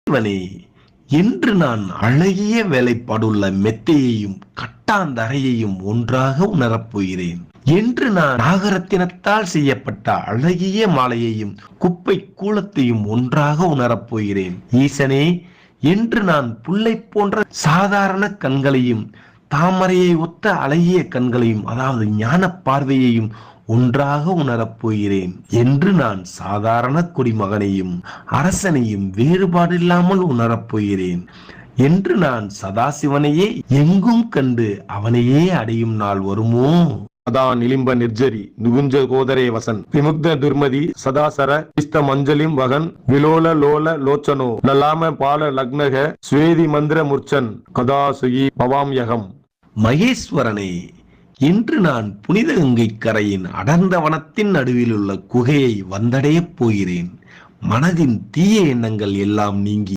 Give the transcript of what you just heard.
இறைவனே, என்று நான் அழகிய வேலைப்பாடுள்ள மெத்தையையும் கட்டாந்தரையையும் ஒன்றாக உணரப்போகிறேன். என்று நான் நாகரத்தினத்தால் செய்யப்பட்ட அழகிய மாலையையும் குப்பை கூலத்தையும் ஒன்றாக உணரப்போகிறேன். ஈசனே, என்று நான் புல்லை போன்ற சாதாரண கண்களையும் தாமரையை ஒத்த அழகிய கண்களையும், அதாவது ஞான பார்வையையும் ஒன்றாக உணரப்போகிறேன். என்று நான் சாதாரண குடிமகனையும் அரசனையும் வேறுபாடில்லாமல் உணரப்போகிறேன். என்று நான் சதாசிவனையே எங்கும் கண்டு அவனையே அடையும் நாள் வருமோ? சதா நிலிம்ப நிர்ஜரி நிகுஞ்ச கோதரே வசன் விமுக்த துர்மதி சதாசர இஸ்த மஞ்சலிம் வகன் விலோல லோல லோச்சனோ லலாம பால லக்னக ஸ்வேதி மந்திர முர்ச்சன் கதாசுகி பவாம் யகம். மகேஸ்வரனே, இன்று நான் புனித கங்கை கரையின் அடர்ந்த வனத்தின் நடுவில் உள்ள குகையை வந்தடையப் போகிறேன். மனதின் தீய எண்ணங்கள் எல்லாம் நீங்கி